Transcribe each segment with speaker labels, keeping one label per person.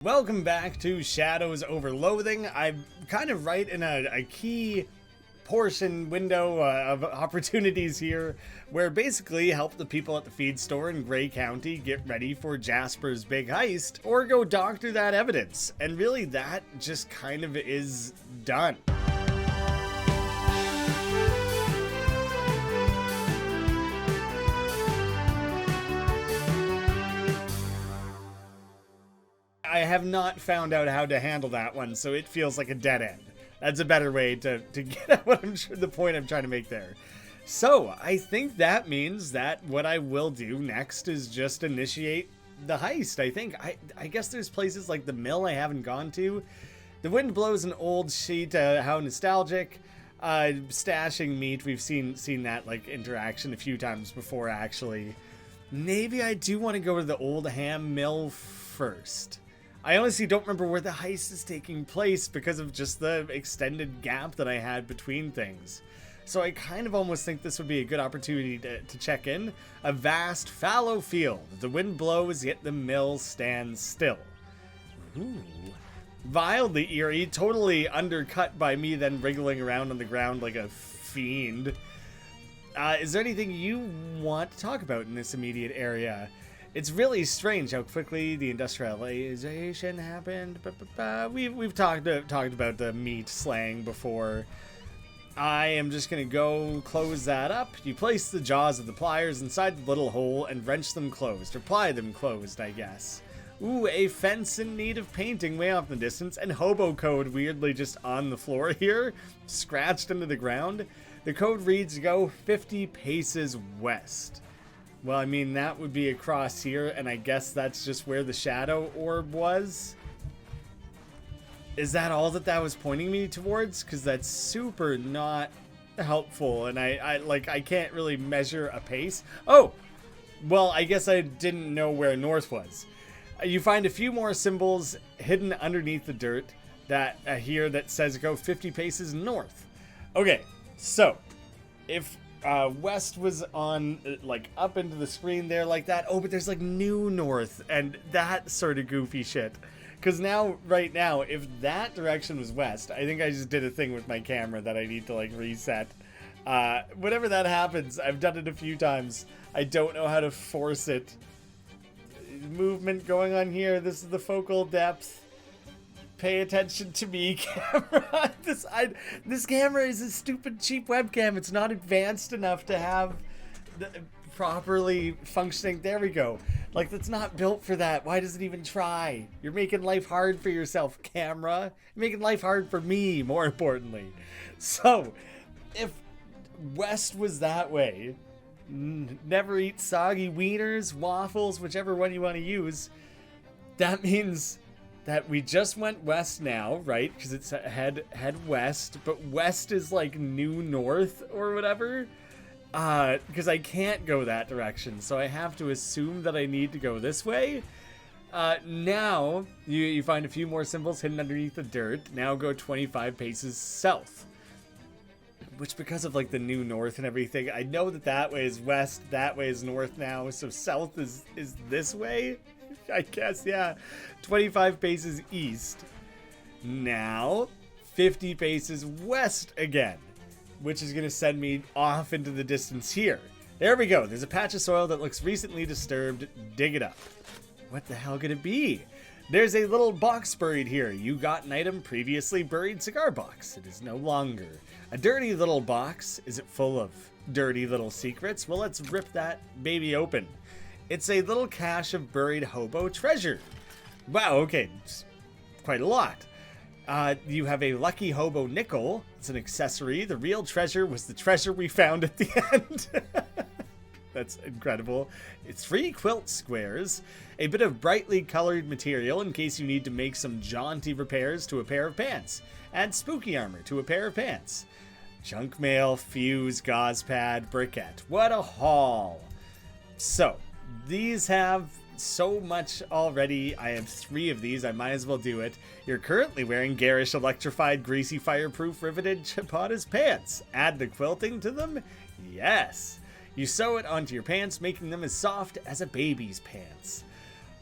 Speaker 1: Welcome back to Shadows Over Loathing. I'm kind of right in a key portion window of opportunities here where basically help the people at the feed store in Grey County get ready for Jasper's big heist or go doctor that evidence. And really that just kind of is done. I have not found out how to handle that one, so it feels like a dead end. That's a better way to get at what the point I'm trying to make there. So, I think that means that what I will do next is just initiate the heist, I think. I guess there's places like the mill I haven't gone to. The wind blows an old sheet, how nostalgic. Stashing meat, we've seen that like interaction a few times before, actually. Maybe I do want to go to the old ham mill first. I honestly don't remember where the heist is taking place because of just the extended gap that I had between things. So I kind of almost think this would be a good opportunity to check in. A vast, fallow field. The wind blows, yet the mill stands still. Ooh. Wildly eerie, totally undercut by me then wriggling around on the ground like a fiend. Is there anything you want to talk about in this immediate area? It's really strange how quickly the industrialization happened. We've talked about the meat slang before. I am just going to go close that up. You place the jaws of the pliers inside the little hole and wrench them closed, or ply them closed, I guess. Ooh, a fence in need of painting way off in the distance, and hobo code weirdly just on the floor here, scratched into the ground. The code reads, go 50 paces west. Well, I mean, that would be across here, and I guess that's just where the shadow orb was. Is that all that was pointing me towards? Because that's super not helpful, and I can't really measure a pace. Oh! Well, I guess I didn't know where north was. You find a few more symbols hidden underneath the dirt that here that says go 50 paces north. Okay, so if west was on like up into the screen there like that. Oh, but there's like new north and that sort of goofy shit. Because right now, if that direction was west, I think I just did a thing with my camera that I need to like reset. Whenever that happens, I've done it a few times. I don't know how to force it. Movement going on here. This is the focal depth. Pay attention to me, camera. This camera is a stupid cheap webcam. It's not advanced enough to have properly functioning. There we go. Like, that's not built for that. Why does it even try? You're making life hard for yourself, camera. You're making life hard for me, more importantly. So, if west was that way, never eat soggy wieners, waffles, whichever one you want to use, that means that we just went west now, right? Because it's head west, but west is like new north or whatever. Because I can't go that direction, so I have to assume that I need to go this way. Now, you find a few more symbols hidden underneath the dirt. Now go 25 paces south. Which, because of like the new north and everything, I know that way is west, that way is north now, so south is this way? I guess, yeah. 25 paces east. Now, 50 paces west again, which is going to send me off into the distance here. There we go. There's a patch of soil that looks recently disturbed. Dig it up. What the hell could it be? There's a little box buried here. You got an item previously buried cigar box. It is no longer. A dirty little box. Is it full of dirty little secrets? Well, let's rip that baby open. It's a little cache of buried hobo treasure. Wow, okay, it's quite a lot. You have a lucky hobo nickel. It's an accessory. The real treasure was the treasure we found at the end. That's incredible. It's 3 quilt squares, a bit of brightly colored material in case you need to make some jaunty repairs to a pair of pants, and spooky armor to a pair of pants. Junk mail, fuse, gauze pad, briquette. What a haul. So, these have so much already. I have 3 of these. I might as well do it. You're currently wearing garish, electrified, greasy, fireproof, riveted ciabatta's pants. Add the quilting to them? Yes. You sew it onto your pants, making them as soft as a baby's pants.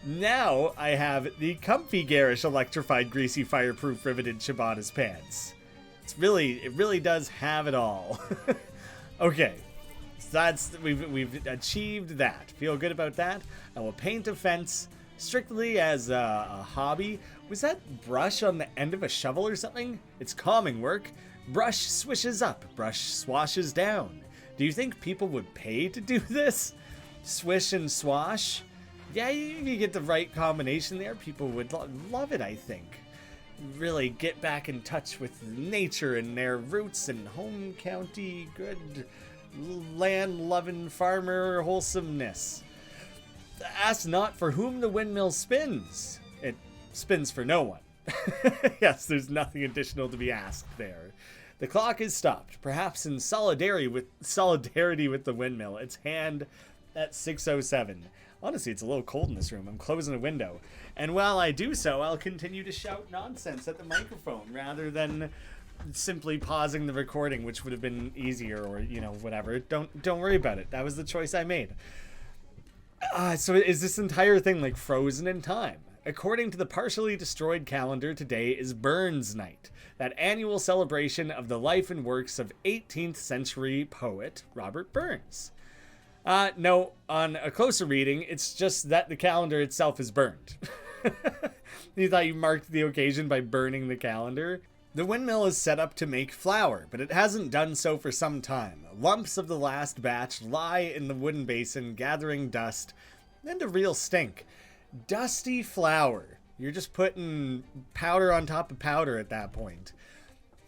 Speaker 1: Now I have the comfy garish electrified greasy fireproof riveted ciabatta's pants. It really does have it all. Okay, so we've achieved that. Feel good about that. I will paint a fence strictly as a hobby. Was that brush on the end of a shovel or something? It's calming work. Brush swishes up, brush swashes down. Do you think people would pay to do this? Swish and swash? Yeah, if you get the right combination there, people would love it, I think. Really get back in touch with nature and their roots and home county good land-loving farmer wholesomeness. Ask not for whom the windmill spins. It spins for no one. Yes, there's nothing additional to be asked there. The clock is stopped, perhaps in solidarity with the windmill. Its hand at 6:07. Honestly, it's a little cold in this room. I'm closing a window. And while I do so, I'll continue to shout nonsense at the microphone rather than simply pausing the recording, which would have been easier, or, you know, whatever. Don't worry about it. That was the choice I made. So is this entire thing like frozen in time? According to the partially destroyed calendar, today is Burns Night, that annual celebration of the life and works of 18th century poet Robert Burns. No, on a closer reading, it's just that the calendar itself is burned. You thought you marked the occasion by burning the calendar? The windmill is set up to make flour, but it hasn't done so for some time. Lumps of the last batch lie in the wooden basin, gathering dust and a real stink. Dusty flour. You're just putting powder on top of powder at that point.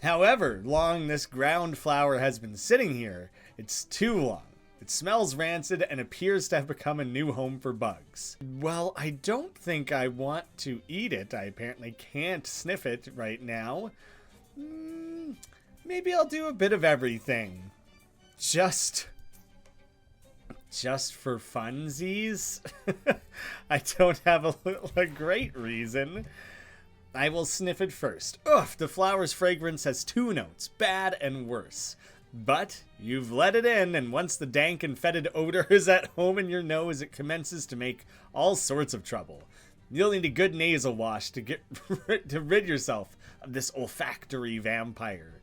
Speaker 1: However long this ground flour has been sitting here, it's too long. It smells rancid and appears to have become a new home for bugs. Well, I don't think I want to eat it. I apparently can't sniff it right now. Maybe I'll do a bit of everything. Just for funsies? I don't have a great reason. I will sniff it first. Ugh, the flower's fragrance has two notes, bad and worse. But you've let it in, and once the dank and fetid odor is at home in your nose, it commences to make all sorts of trouble. You'll need a good nasal wash to to rid yourself of this olfactory vampire.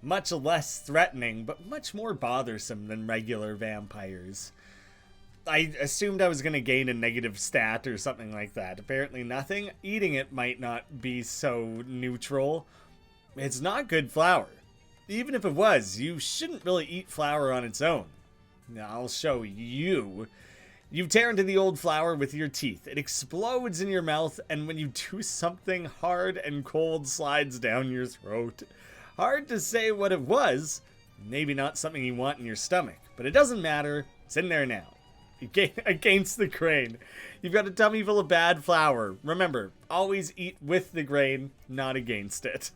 Speaker 1: Much less threatening, but much more bothersome than regular vampires. I assumed I was going to gain a negative stat or something like that. Apparently nothing. Eating it might not be so neutral. It's not good flour. Even if it was, you shouldn't really eat flour on its own. Now, I'll show you. You tear into the old flour with your teeth. It explodes in your mouth, and when you do, something hard and cold slides down your throat. Hard to say what it was. Maybe not something you want in your stomach, but it doesn't matter. It's in there now. Against the grain. You've got a tummy full of bad flour. Remember, always eat with the grain, not against it.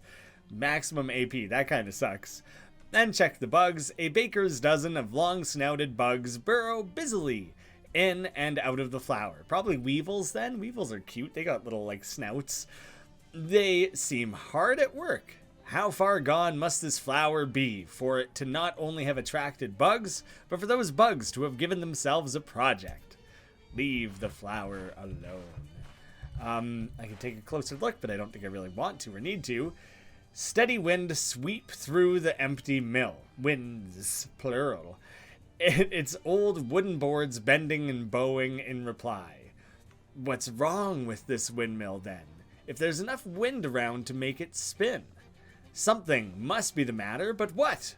Speaker 1: Maximum AP, that kind of sucks. Then check the bugs. A baker's dozen of long-snouted bugs burrow busily in and out of the flour. Probably weevils then. Weevils are cute. They got little, like, snouts. They seem hard at work. How far gone must this flour be for it to not only have attracted bugs, but for those bugs to have given themselves a project? Leave the flour alone. I can take a closer look, but I don't think I really want to or need to. Steady wind sweep through the empty mill. Winds, plural. Its old wooden boards bending and bowing in reply. What's wrong with this windmill, then? If there's enough wind around to make it spin. Something must be the matter, but what?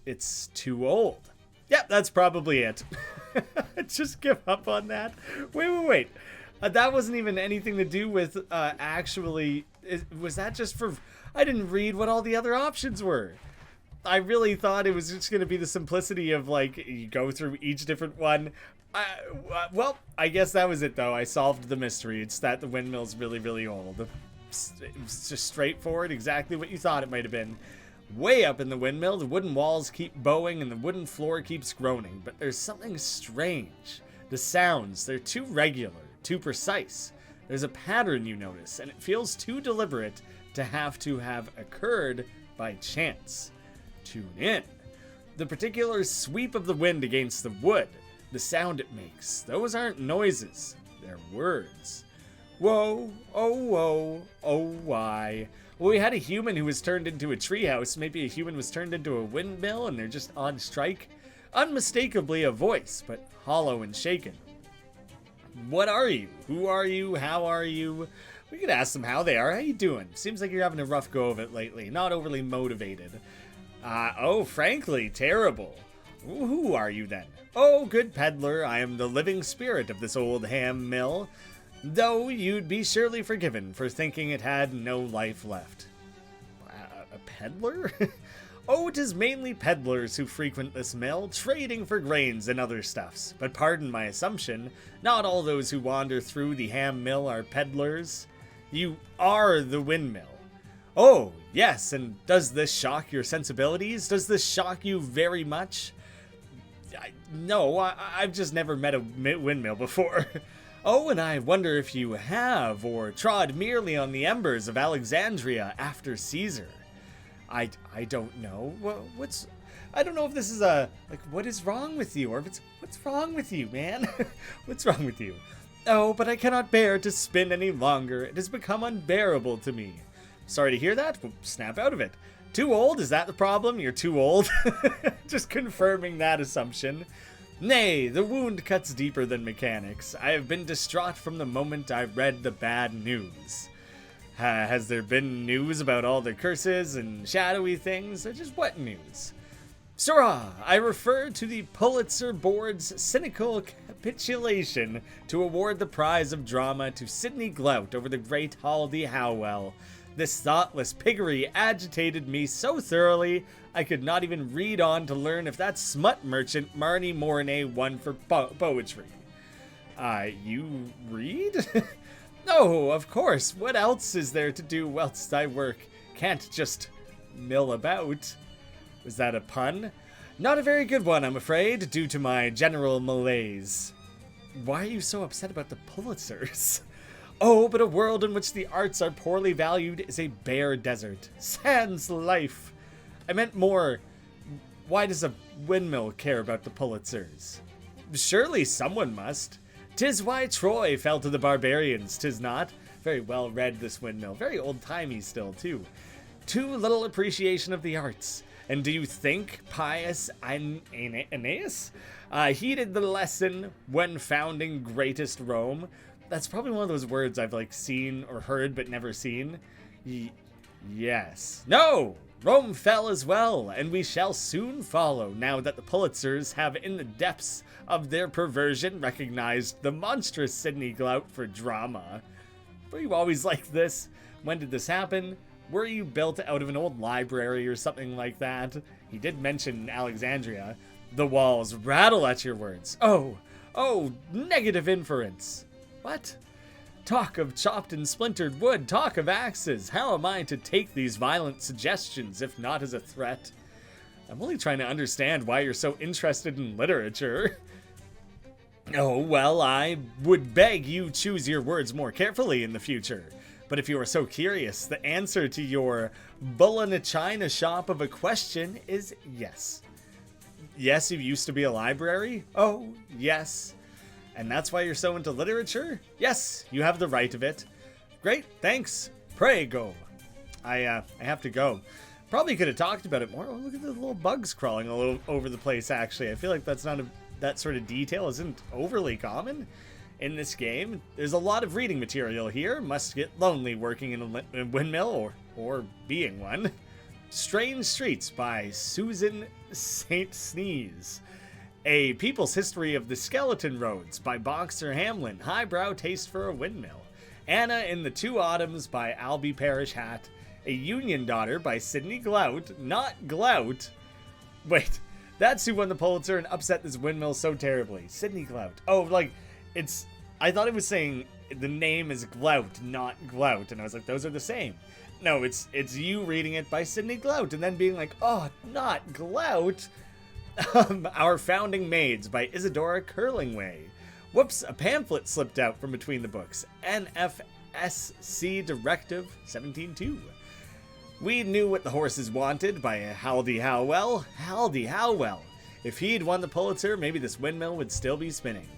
Speaker 1: It's too old. Yep, that's probably it. Just give up on that. Wait. That wasn't even anything to do with actually... Was that just for... I didn't read what all the other options were. I really thought it was just going to be the simplicity of, like, you go through each different one. Well, I guess that was it, though. I solved the mystery. It's that the windmill's really, really old. It was just straightforward, exactly what you thought it might have been. Way up in the windmill, the wooden walls keep bowing and the wooden floor keeps groaning. But there's something strange. The sounds, they're too regular, too precise. There's a pattern you notice, and it feels too deliberate to have occurred by chance. Tune in. The particular sweep of the wind against the wood, the sound it makes, those aren't noises. their words. Whoa, oh why. Well, we had a human who was turned into a treehouse. Maybe a human was turned into a windmill and they're just on strike. Unmistakably a voice, but hollow and shaken. What are you? Who are you? How are you? We could ask them how they are. How you doing? Seems like you're having a rough go of it lately. Not overly motivated. Oh, frankly, terrible. Who are you then? Oh, good peddler, I am the living spirit of this old ham mill. Though you'd be surely forgiven for thinking it had no life left. A peddler? Oh, it is mainly peddlers who frequent this mill, trading for grains and other stuffs. But pardon my assumption, not all those who wander through the ham mill are peddlers. You are the windmill. Oh, yes, and does this shock your sensibilities? Does this shock you very much? No, I've just never met a windmill before. Oh, and I wonder if you have, or trod merely on the embers of Alexandria after Caesar. I don't know. I don't know if this is what is wrong with you, or if it's, what's wrong with you, man? What's wrong with you? Oh, but I cannot bear to spin any longer. It has become unbearable to me. Sorry to hear that. Well, snap out of it. Too old? Is that the problem? You're too old? Just confirming that assumption. Nay, the wound cuts deeper than mechanics. I have been distraught from the moment I read the bad news. Has there been news about all the curses and shadowy things, or just what news? Sirrah, I refer to the Pulitzer Board's cynical capitulation to award the prize of drama to Sidney Glout over the great Haldy Howell. This thoughtless piggery agitated me so thoroughly, I could not even read on to learn if that smut merchant Marnie Mornay won for poetry. You read? No, of course. What else is there to do whilst I work? Can't just mill about. Was that a pun? Not a very good one, I'm afraid, due to my general malaise. Why are you so upset about the Pulitzers? Oh, but a world in which the arts are poorly valued is a bare desert. Sans life. I meant more, why does a windmill care about the Pulitzers? Surely someone must. 'Tis why Troy fell to the barbarians, 'tis not. Very well read, this windmill. Very old-timey still, too. Too little appreciation of the arts. And do you think pious Aeneas heeded the lesson when founding greatest Rome? That's probably one of those words I've seen or heard but never seen. Yes. No! Rome fell as well, and we shall soon follow, now that the Pulitzers have in the depths of their perversion recognized the monstrous Sidney Glout for drama. Were you always like this? When did this happen? Were you built out of an old library or something like that? He did mention Alexandria. The walls rattle at your words. Oh, negative inference. What? Talk of chopped and splintered wood, talk of axes. How am I to take these violent suggestions, if not as a threat? I'm only trying to understand why you're so interested in literature. Oh, well, I would beg you choose your words more carefully in the future. But if you are so curious, the answer to your bull in a china shop of a question is yes. Yes, you used to be a library? Oh, yes. And that's why you're so into literature? Yes, you have the right of it. Great, thanks. Pray go. I have to go. Probably could have talked about it more. Oh, look at the little bugs crawling all over the place, actually. I feel like that sort of detail isn't overly common in this game. There's a lot of reading material here. Must get lonely working in a windmill or being one. Strange Streets by Susan St. Sneeze. A People's History of the Skeleton Roads by Boxer Hamlin. Highbrow taste for a windmill. Anna in the Two Autumns by Albie Parish Hat. A Union Daughter by Sidney Glout. Not Glout. Wait, that's who won the Pulitzer and upset this windmill so terribly. Sidney Glout. Oh, I thought it was saying the name is Glout, not Glout. And I was like, those are the same. No, it's you reading it by Sidney Glout and then being like, oh, not Glout. Our Founding Maids by Isadora Curlingway. Whoops, a pamphlet slipped out from between the books. NFSC Directive 17.2. We Knew What the Horses Wanted by Haldy Howell. Haldy Howell. If he'd won the Pulitzer, maybe this windmill would still be spinning.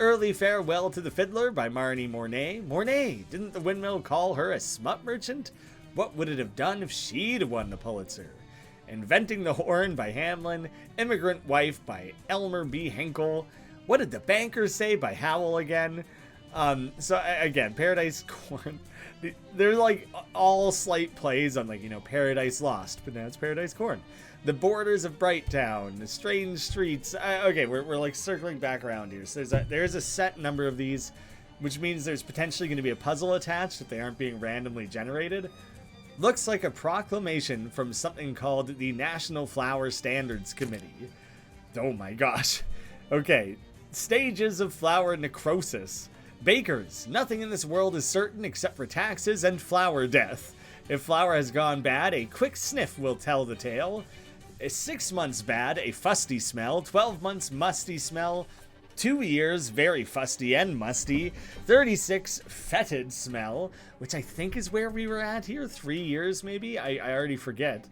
Speaker 1: Early Farewell to the Fiddler by Marnie Mornay. Mornay, didn't the windmill call her a smut merchant? What would it have done if she'd won the Pulitzer? Inventing the Horn by Hamlin. Immigrant Wife by Elmer B. Henkel. What Did the Banker Say by Howell again. Again, Paradise Corn. They're like all slight plays on, like, Paradise Lost, but now it's Paradise Corn. The Borders of Brighttown, The Strange Streets. Okay, we're like circling back around here. So there's a set number of these, which means there's potentially going to be a puzzle attached if they aren't being randomly generated. Looks like a proclamation from something called the National Flower Standards Committee. Oh my gosh. Okay, stages of flower necrosis. Bakers, nothing in this world is certain except for taxes and flour death. If flour has gone bad, a quick sniff will tell the tale. 6 months bad, a fusty smell. 12 months musty smell. 2 years very fusty and musty. 36 fetid smell, which I think is where we were at here. 3 years maybe? I already forget.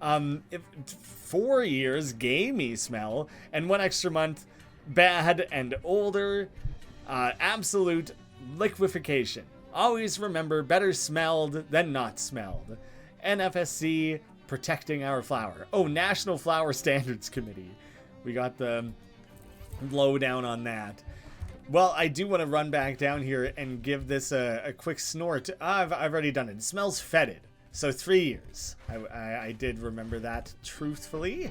Speaker 1: 4 years gamey smell, and 1 extra month bad and older. Absolute liquefaction. Always remember, better smelled than not smelled. NFSC, protecting our flower. Oh, National Flower Standards Committee. We got the lowdown on that. Well, I do want to run back down here and give this a quick snort. I've already done it. It smells fetid. So 3 years. I did remember that truthfully.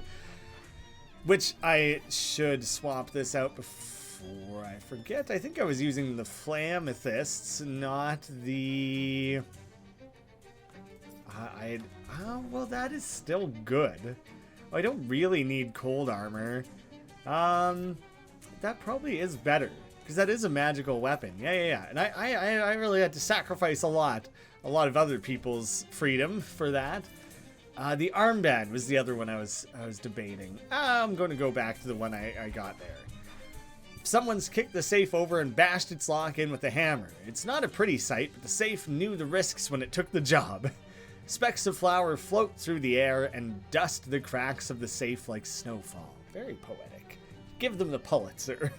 Speaker 1: Which I should swap this out before I forget. I think I was using the Flamethists, not the... well, that is still good. Oh, I don't really need cold armor. That probably is better, because that is a magical weapon. Yeah. And I really had to sacrifice a lot of other people's freedom for that. The armband was the other one I was debating. I'm going to go back to the one I got there. Someone's kicked the safe over and bashed its lock in with a hammer. It's not a pretty sight, but the safe knew the risks when it took the job. Specks of flour float through the air and dust the cracks of the safe like snowfall. Very poetic. Give them the Pulitzer.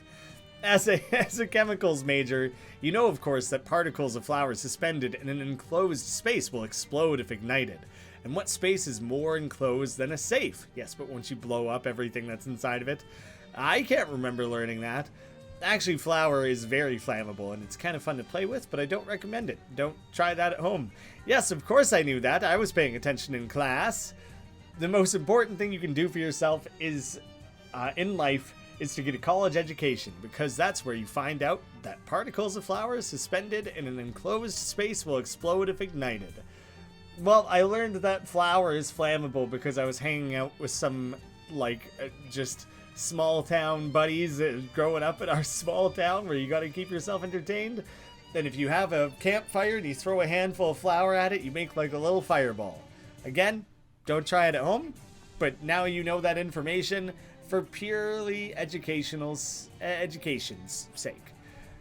Speaker 1: As a chemicals major, you know, of course, that particles of flour suspended in an enclosed space will explode if ignited. And what space is more enclosed than a safe? Yes, but once you blow up everything that's inside of it. I can't remember learning that. Actually, flour is very flammable, and it's kind of fun to play with, but I don't recommend it. Don't try that at home. Yes, of course I knew that. I was paying attention in class. The most important thing you can do for yourself is, in life, is to get a college education, because that's where you find out that particles of flour suspended in an enclosed space will explode if ignited. Well, I learned that flour is flammable because I was hanging out with some, just small town buddies growing up in our small town where you got to keep yourself entertained. Then if you have a campfire and you throw a handful of flour at it, you make like a little fireball. Again, don't try it at home, but now you know that information for purely education's sake.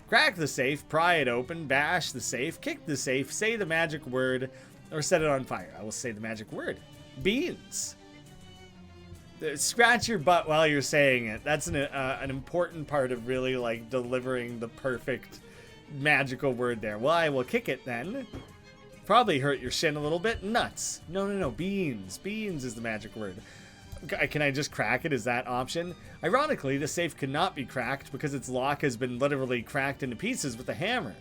Speaker 1: Crack the safe, pry it open, bash the safe, kick the safe, say the magic word, or set it on fire. I will say the magic word. Beans. Scratch your butt while you're saying it. That's an important part of really delivering the perfect magical word there. Well, I will kick it then. Probably hurt your shin a little bit. Nuts. No. Beans. Beans is the magic word. Can I just crack it? Is that option? Ironically, the safe cannot be cracked because its lock has been literally cracked into pieces with a hammer.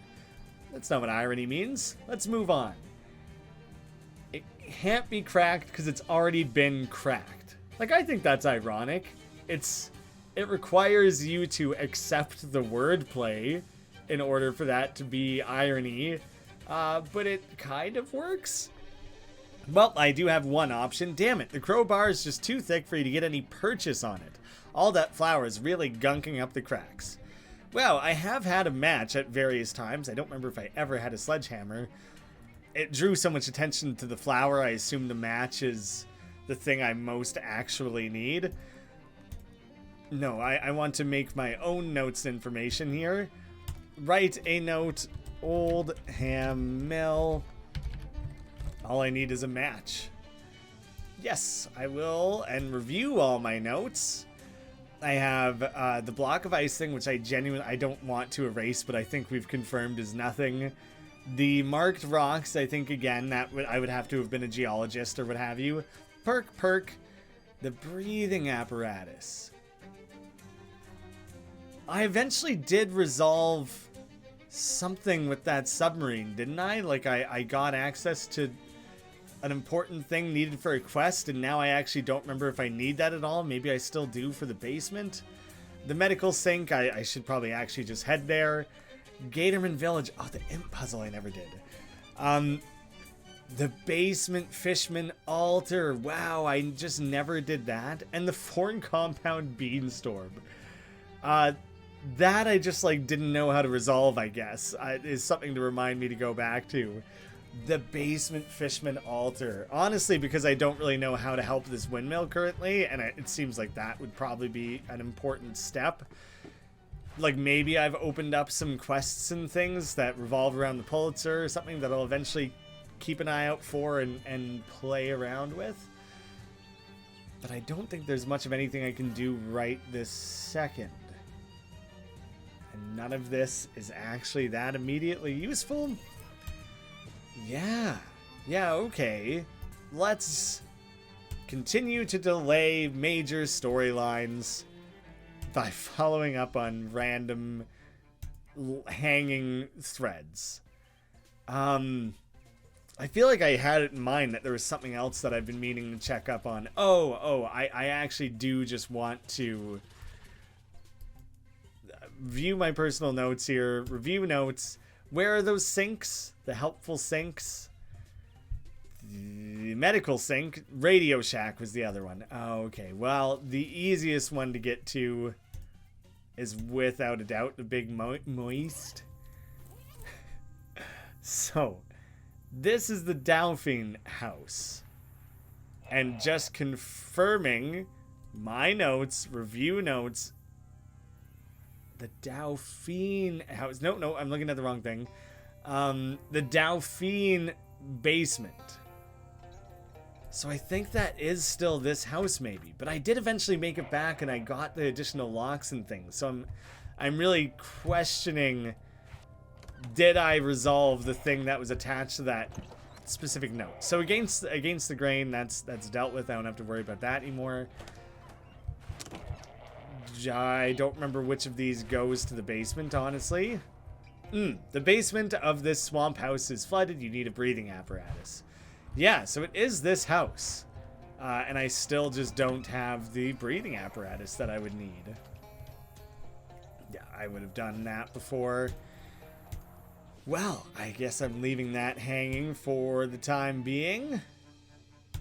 Speaker 1: That's not what irony means. Let's move on. It can't be cracked because it's already been cracked. I think that's ironic. It requires you to accept the wordplay in order for that to be irony, but it kind of works. Well, I do have one option. Damn it, the crowbar is just too thick for you to get any purchase on it. All that flour is really gunking up the cracks. Well, I have had a match at various times. I don't remember if I ever had a sledgehammer. It drew so much attention to the flour, I assume the match is the thing I most actually need. No, I want to make my own notes information here. Write a note, Old Ham Mill. All I need is a match. Yes, I will, and review all my notes. I have the block of ice thing, which I don't want to erase, but I think we've confirmed is nothing. The marked rocks, I think, again, I would have to have been a geologist or what have you. Perk. The breathing apparatus. I eventually did resolve something with that submarine, didn't I? Like, I got access to an important thing needed for a quest, and now I actually don't remember if I need that at all. Maybe I still do for the basement. The medical sink, I should probably actually just head there. Gatorman Village. Oh, the imp puzzle I never did. The basement fishman altar. Wow, I just never did that. And the foreign compound beanstorm. That I just like didn't know how to resolve, I guess. Is something to remind me to go back to. The basement fishman altar. Honestly, because I don't really know how to help this windmill currently, and it seems like that would probably be an important step. Like, maybe I've opened up some quests and things that revolve around the Pulitzer or something that I'll eventually keep an eye out for and play around with. But I don't think there's much of anything I can do right this second. And none of this is actually that immediately useful. Yeah, okay. Let's continue to delay major storylines by following up on random hanging threads. I feel like I had it in mind that there was something else that I've been meaning to check up on. I actually do just want to view my personal notes here, review notes. Where are those sinks? The helpful sinks? The medical sink. Radio Shack was the other one. Oh, okay. Well, the easiest one to get to is without a doubt the big moist. So, this is the Dauphine house. And just confirming my notes, review notes, the Dauphine house. No, I'm looking at the wrong thing. The Dauphine basement. So I think that is still this house, maybe. But I did eventually make it back, and I got the additional locks and things. So I'm really questioning, did I resolve the thing that was attached to that specific note? So against the grain, that's dealt with. I don't have to worry about that anymore. I don't remember which of these goes to the basement, honestly. The basement of this swamp house is flooded. You need a breathing apparatus. Yeah, so it is this house. And I still just don't have the breathing apparatus that I would need. Yeah, I would have done that before. Well, I guess I'm leaving that hanging for the time being.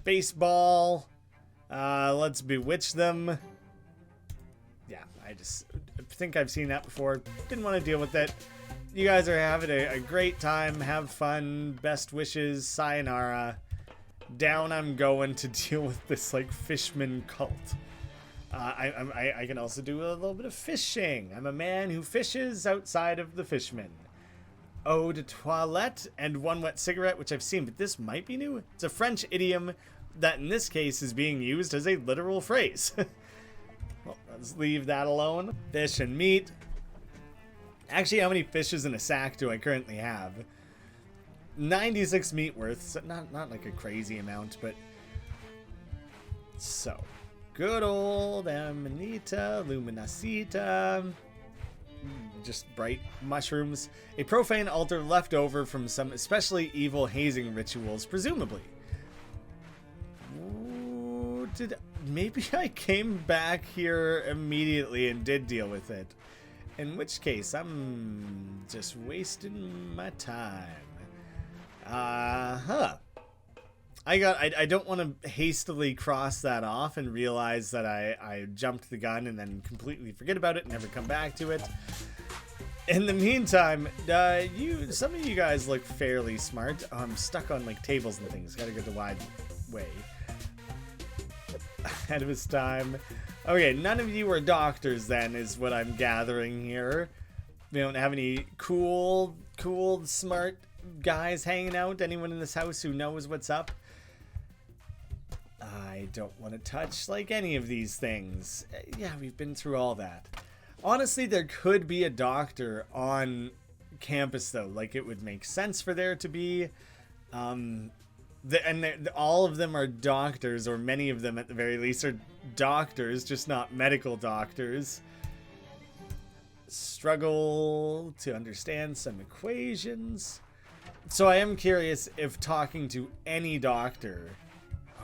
Speaker 1: Baseball. Let's bewitch them. Yeah, I just think I've seen that before. Didn't want to deal with it. You guys are having a great time. Have fun. Best wishes. Sayonara. Down I'm going to deal with this, like, fishman cult. I can also do a little bit of fishing. I'm a man who fishes outside of the fishmen. Eau de toilette and one wet cigarette, which I've seen, but this might be new. It's a French idiom that in this case is being used as a literal phrase. Well, let's leave that alone. Fish and meat. Actually, how many fishes in a sack do I currently have? 96 meat worth. So not like a crazy amount, but... So, good old Amanita Luminacita. Just bright mushrooms. A profane altar left over from some especially evil hazing rituals, presumably. Ooh, maybe I came back here immediately and did deal with it. In which case, I'm just wasting my time. I don't want to hastily cross that off and realize that I jumped the gun and then completely forget about it and never come back to it. In the meantime, some of you guys look fairly smart. I'm stuck on like tables and things. Gotta go the wide way. Ahead of his time. Okay, none of you are doctors then, is what I'm gathering here. We don't have any cool, smart guys hanging out? Anyone in this house who knows what's up? I don't want to touch, like, any of these things. Yeah, we've been through all that. Honestly, there could be a doctor on campus, though. Like, it would make sense for there to be. All of them are doctors, or many of them at the very least are doctors, just not medical doctors. Struggle to understand some equations. So I am curious if talking to any doctor,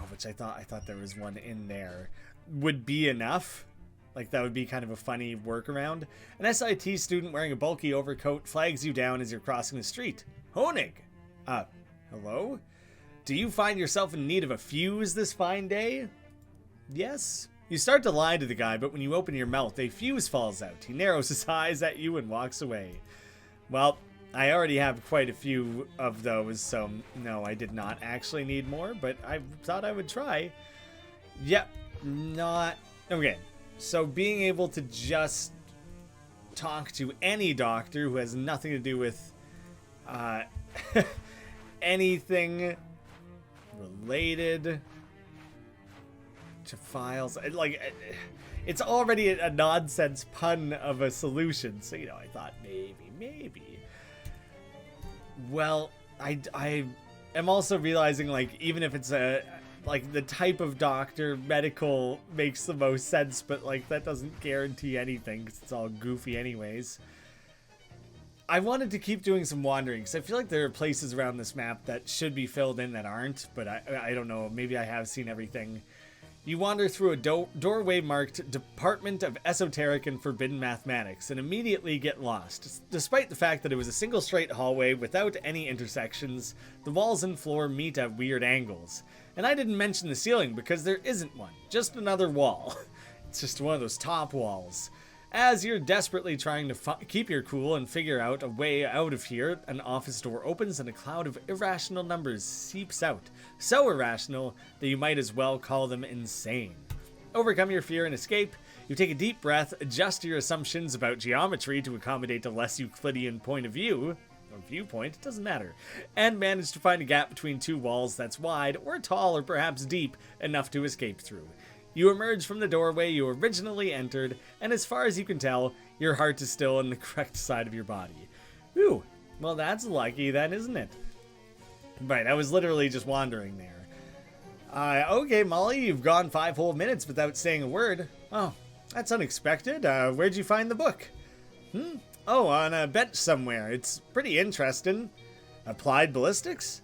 Speaker 1: which I thought there was one in there, would be enough. Like, that would be kind of a funny workaround. An SIT student wearing a bulky overcoat flags you down as you're crossing the street. Honig! Hello? Do you find yourself in need of a fuse this fine day? Yes. You start to lie to the guy, but when you open your mouth, a fuse falls out. He narrows his eyes at you and walks away. Well, I already have quite a few of those, so no, I did not actually need more, but I thought I would try. Yep, not... Okay, so being able to just talk to any doctor who has nothing to do with anything related to files, like, it's already a nonsense pun of a solution, so, you know, I thought maybe. Well, I am also realizing, like, even if it's like, the type of doctor, medical makes the most sense, but, like, that doesn't guarantee anything, because it's all goofy anyways. I wanted to keep doing some wandering, because I feel like there are places around this map that should be filled in that aren't, but I don't know, maybe I have seen everything. You wander through a doorway marked Department of Esoteric and Forbidden Mathematics and immediately get lost. Despite the fact that it was a single straight hallway without any intersections, the walls and floor meet at weird angles. And I didn't mention the ceiling because there isn't one, just another wall. It's just one of those top walls. As you're desperately trying to keep your cool and figure out a way out of here, an office door opens and a cloud of irrational numbers seeps out. So irrational that you might as well call them insane. Overcome your fear and escape. You take a deep breath, adjust your assumptions about geometry to accommodate a less Euclidean point of view, or viewpoint, it doesn't matter, and manage to find a gap between two walls that's wide, or tall, or perhaps deep enough to escape through. You emerge from the doorway you originally entered, and as far as you can tell, your heart is still on the correct side of your body. Ooh, well that's lucky then, isn't it? Right, I was literally just wandering there. Okay, Molly, you've gone 5 whole minutes without saying a word. Oh, that's unexpected. Where'd you find the book? Oh, on a bench somewhere. It's pretty interesting. Applied ballistics?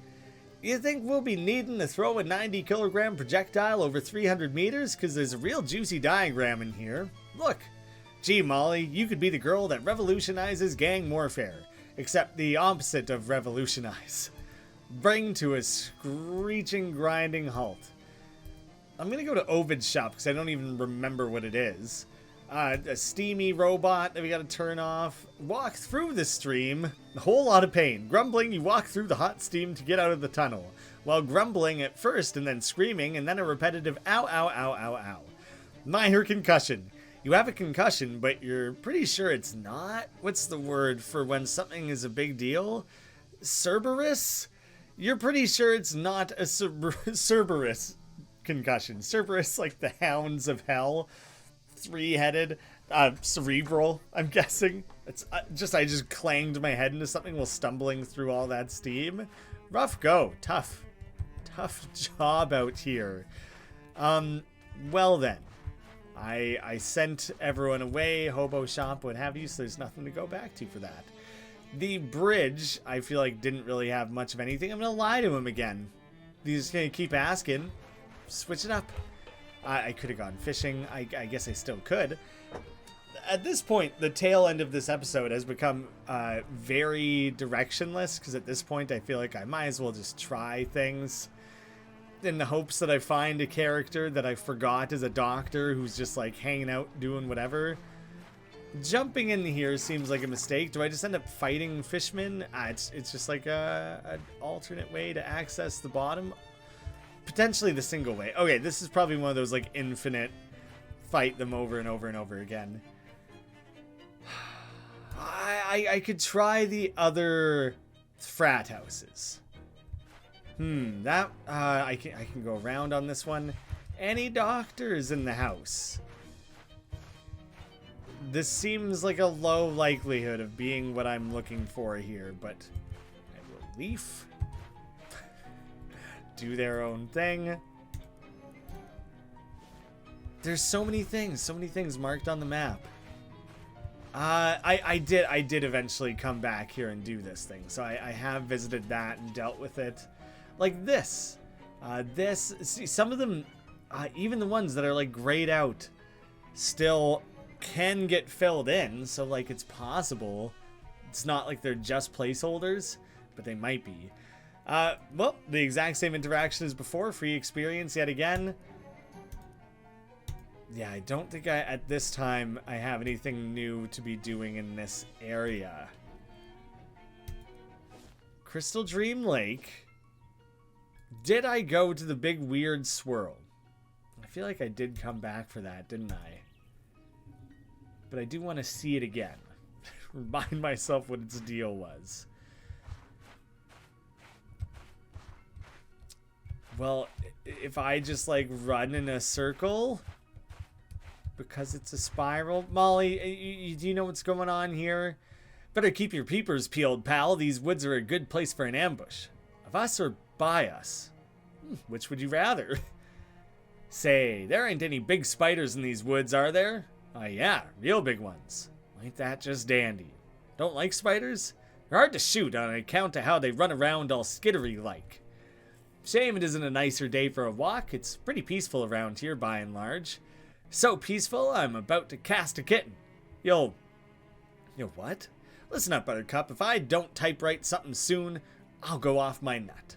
Speaker 1: You think we'll be needing to throw a 90-kilogram projectile over 300 meters? Because there's a real juicy diagram in here. Look. Gee, Molly, you could be the girl that revolutionizes gang warfare. Except the opposite of revolutionize. Bring to a screeching, grinding halt. I'm going to go to Ovid's shop because I don't even remember what it is. A steamy robot that we got to turn off. Walk through the stream. A whole lot of pain. Grumbling, you walk through the hot steam to get out of the tunnel. While grumbling at first and then screaming and then a repetitive ow, ow, ow, ow, ow. Minor concussion. You have a concussion, but you're pretty sure it's not. What's the word for when something is a big deal? Cerberus? You're pretty sure it's not a Cerberus concussion. Cerberus, like the hounds of hell. 3-headed, cerebral, I'm guessing. It's I just clanged my head into something while stumbling through all that steam. Rough go. Tough job out here. Well then. I sent everyone away, hobo shop, what have you, so there's nothing to go back to for that. The bridge, I feel like, didn't really have much of anything. I'm gonna lie to him again. He's gonna keep asking. Switch it up. I could have gone fishing. I guess I still could. At this point, the tail end of this episode has become very directionless, because at this point I feel like I might as well just try things in the hopes that I find a character that I forgot is a doctor who's just like hanging out doing whatever. Jumping in here seems like a mistake. Do I just end up fighting fishmen? It's just like an alternate way to access the bottom. Potentially the single way. Okay, this is probably one of those like infinite fight them over and over and over again. I could try the other frat houses. I can go around on this one. Any doctors in the house? This seems like a low likelihood of being what I'm looking for here, but I will leaf. Do their own thing. There's so many things marked on the map. I did eventually come back here and do this thing, so I have visited that and dealt with it. Like this. See, some of them, even the ones that are like grayed out, still can get filled in, so like it's possible. It's not like they're just placeholders, but they might be. Well, the exact same interaction as before. Free experience yet again. Yeah, I don't think at this time I have anything new to be doing in this area. Crystal Dream Lake. Did I go to the big weird swirl? I feel like I did come back for that, didn't I? But I do want to see it again. Remind myself what its deal was. Well, if I just like run in a circle because it's a spiral. Molly, do you know what's going on here? Better keep your peepers peeled, pal. These woods are a good place for an ambush. Of us or by us? Which would you rather? Say, there ain't any big spiders in these woods, are there? Oh yeah, real big ones. Ain't that just dandy? Don't like spiders? They're hard to shoot on account of how they run around all skittery-like. Shame it isn't a nicer day for a walk. It's pretty peaceful around here by and large. So peaceful, I'm about to cast a kitten. You'll what? Listen up, Buttercup. If I don't typewrite something soon, I'll go off my nut.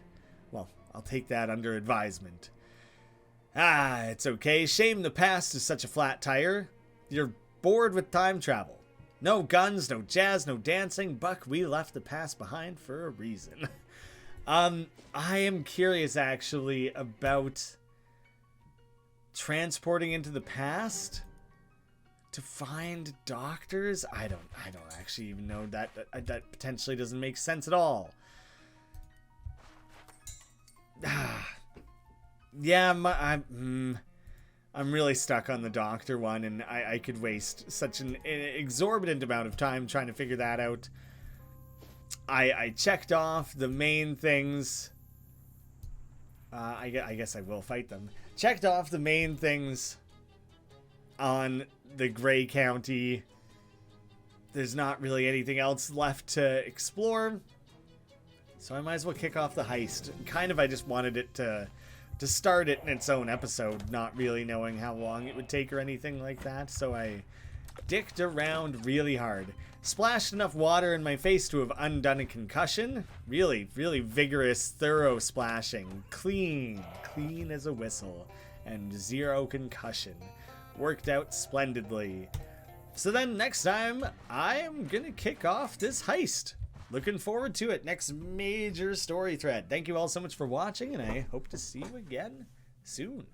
Speaker 1: Well, I'll take that under advisement. Ah, it's okay. Shame the past is such a flat tire. You're bored with time travel. No guns, no jazz, no dancing. Buck, we left the past behind for a reason. I am curious actually about transporting into the past to find doctors. I don't actually even know that potentially doesn't make sense at all. Yeah, I'm really stuck on the doctor one, and I could waste such an exorbitant amount of time trying to figure that out. I checked off the main things. I guess I will fight them. Checked off the main things on the Gray County. There's not really anything else left to explore. So I might as well kick off the heist. Kind of, I just wanted it to start it in its own episode, not really knowing how long it would take or anything like that. So I dicked around really hard. Splashed enough water in my face to have undone a concussion. Really, really vigorous, thorough splashing. Clean as a whistle. And 0 concussion. Worked out splendidly. So then next time, I'm gonna kick off this heist. Looking forward to it. Next major story thread. Thank you all so much for watching, and I hope to see you again soon.